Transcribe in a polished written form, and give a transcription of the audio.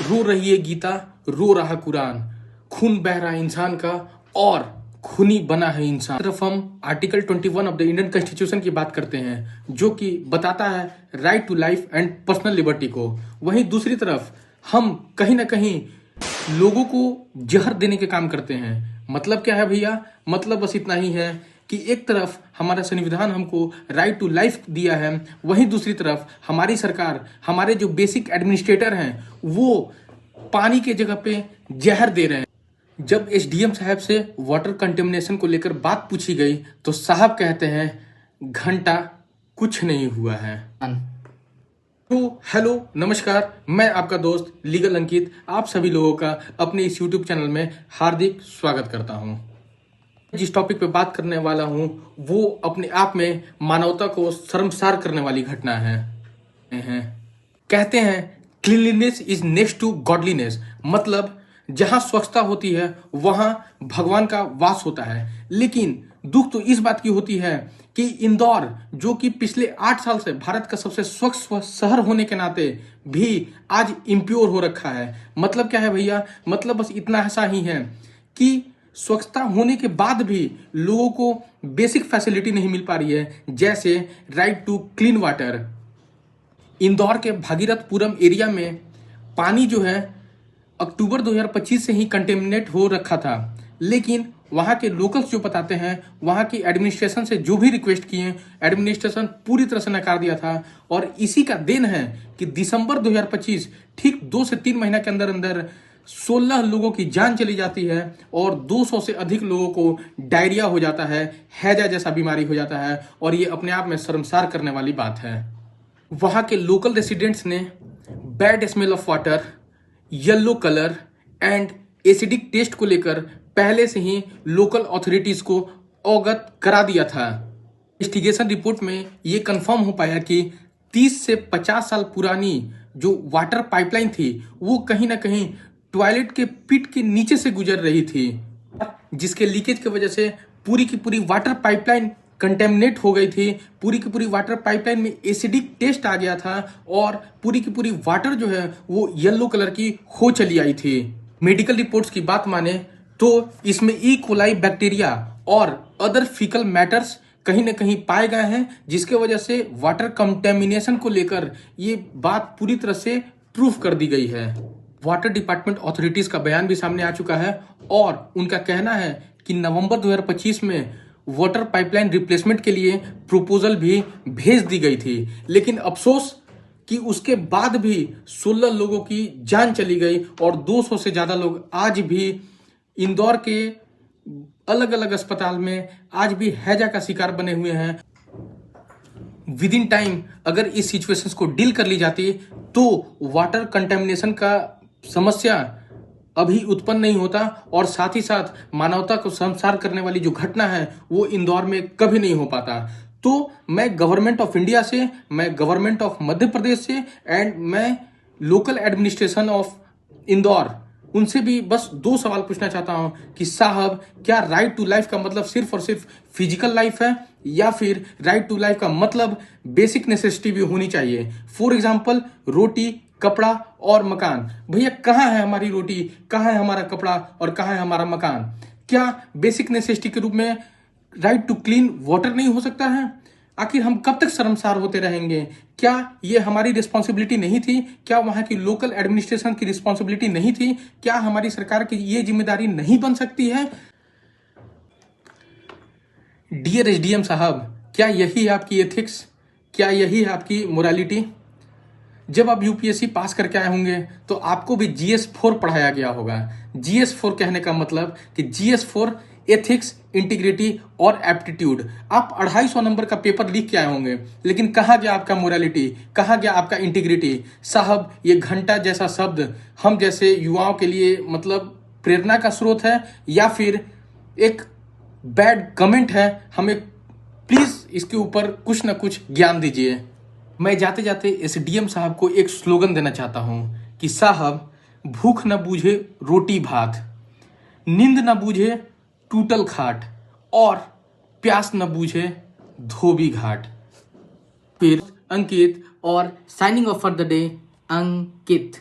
रो रही है गीता, रो रहा कुरान, खून बह रहा है इंसान का और खूनी बना है इंसान। तरफ हम article 21 of the Indian constitution की बात करते हैं जो कि बताता है right to life and personal liberty को। वहीं दूसरी तरफ हम कहीं ना कहीं लोगों को जहर देने के काम करते हैं। मतलब क्या है भैया? मतलब बस इतना ही है कि एक तरफ हमारा संविधान हमको राइट टू लाइफ दिया है, वहीं दूसरी तरफ हमारी सरकार, हमारे जो बेसिक एडमिनिस्ट्रेटर हैं वो पानी के जगह पे जहर दे रहे हैं। जब एसडीएम साहब से वाटर कंटेमिनेशन को लेकर बात पूछी गई तो साहब कहते हैं घंटा कुछ नहीं हुआ है। तो हेलो नमस्कार, मैं आपका दोस्त लीगल अंकित आप सभी लोगों का अपने इस यूट्यूब चैनल में हार्दिक स्वागत करता हूं। जिस टॉपिक पे बात करने वाला हूं वो अपने आप में मानवता को शर्मसार करने वाली घटना है। कहते हैं cleanliness is next to godliness, मतलब जहां स्वच्छता होती है वहां भगवान का वास होता है। लेकिन दुख तो इस बात की होती है कि इंदौर, जो कि पिछले 8 साल से भारत का सबसे स्वच्छ शहर होने के नाते भी आज इम्प्योर हो रखा है। मतलब क्या है भैया? मतलब बस इतना ऐसा ही है कि स्वच्छता होने के बाद भी लोगों को बेसिक फैसिलिटी नहीं मिल पा रही है, जैसे right to clean water. Indore के भागीरथपुरम एरिया में पानी जो है अक्टूबर 2025 से ही कंटेमिनेट हो रखा था, लेकिन वहाँ के लोकल्स जो बताते हैं, वहाँ की एडमिनिस्ट्रेशन से जो भी रिक्वेस्ट किए, एडमिनिस्ट्रेशन पूरी तरह से नकार दिया था। और इसी का देन है कि दिसंबर 2025 ठीक 2 से 3 महीना के अंदर अंदर 16 लोगों की जान चली जाती है और 200 से अधिक लोगों को डायरिया हो जाता है, हैजा जैसा बीमारी हो जाता है। और ये अपने आप में शर्मसार करने वाली बात है। वहाँ के लोकल रेसिडेंट्स ने bad smell of water, yellow colour and acidic taste को लेकर पहले से ही लोकल अथॉरिटीज को अवगत करा दिया था। इन्वेस्टिगेशन रिपोर्ट में ये कंफर्म हो पाया कि 30 से 50 साल पुरानी जो वाटर पाइपलाइन थी वो कहीं ना कहीं टॉयलेट के पिट के नीचे से गुजर रही थी, जिसके लीकेज की वजह से पूरी की पूरी वाटर पाइपलाइन कंटेमिनेट हो गई थी। पूरी की पूरी वाटर पाइपलाइन में एसिडिक टेस्ट आ गया था और पूरी की पूरी वाटर जो है वो येलो कलर की हो चली आई थी। मेडिकल रिपोर्ट्स की बात माने तो इसमें ई कोलाई बैक्टीरिया और अदर फीकल मैटर्स कहीं ना कहीं पाए गए हैं, जिसके वजह से वाटर कंटेमिनेशन को लेकर ये बात पूरी तरह से प्रूफ कर दी गई है। वाटर डिपार्टमेंट अथॉरिटीज का बयान भी सामने आ चुका है और उनका कहना है कि नवंबर 2025 में वाटर पाइपलाइन रिप्लेसमेंट के लिए प्रपोजल भी भेज दी गई थी। लेकिन अफसोस कि उसके बाद भी 16 लोगों की जान चली गई और 200 से ज्यादा लोग आज भी इंदौर के अलग अलग अस्पताल में आज भी हैजा का शिकार बने हुए हैं। विद इन टाइम अगर इस सिचुएशंस को डील कर ली जाती तो वाटर कंटेमिनेशन का समस्या अभी उत्पन्न नहीं होता और साथ ही साथ मानवता को शर्मसार करने वाली जो घटना है वो इंदौर में कभी नहीं हो पाता। तो मैं गवर्नमेंट ऑफ इंडिया से, मैं गवर्नमेंट ऑफ मध्य प्रदेश से एंड मैं लोकल एडमिनिस्ट्रेशन ऑफ इंदौर, उनसे भी बस 2 सवाल पूछना चाहता हूं कि साहब, क्या राइट टू लाइफ का मतलब सिर्फ और सिर्फ फिजिकल लाइफ है या फिर राइट टू लाइफ का मतलब बेसिक नेसेसिटी भी होनी चाहिए? फॉर एग्जाम्पल रोटी, कपड़ा और मकान। भैया कहाँ है हमारी रोटी, कहाँ है हमारा कपड़ा और कहाँ है हमारा मकान? क्या बेसिक नेसेसिटी के रूप में राइट टू क्लीन वाटर नहीं हो सकता है? आखिर हम कब तक शर्मसार होते रहेंगे? क्या ये हमारी रिस्पॉन्सिबिलिटी नहीं थी? क्या वहां की लोकल एडमिनिस्ट्रेशन की रिस्पॉन्सिबिलिटी नहीं थी? क्या हमारी सरकार की ये जिम्मेदारी नहीं बन सकती है? डियर एसडीएम साहब, क्या यही है आपकी एथिक्स? क्या यही है आपकी मोरालिटी? जब आप यूपीएससी पास करके आए होंगे तो आपको भी GS4 पढ़ाया गया होगा। GS4 कहने का मतलब कि GS4 एथिक्स, इंटीग्रिटी और एप्टीट्यूड। आप 250 नंबर का पेपर लिख के आए होंगे, लेकिन कहाँ गया आपका मोरालिटी, कहाँ गया आपका इंटीग्रिटी? साहब, ये घंटा जैसा शब्द हम जैसे युवाओं के लिए मतलब प्रेरणा का स्रोत है या फिर एक बैड कमेंट है? हमें प्लीज इसके ऊपर कुछ ना कुछ ज्ञान दीजिए। मैं जाते जाते एसडीएम साहब को एक स्लोगन देना चाहता हूं कि साहब, भूख न बूझे रोटी भात, नींद न बूझे टूटल खाट और प्यास न बूझे धोबी घाट। फिर अंकित और signing off for the day Ankit.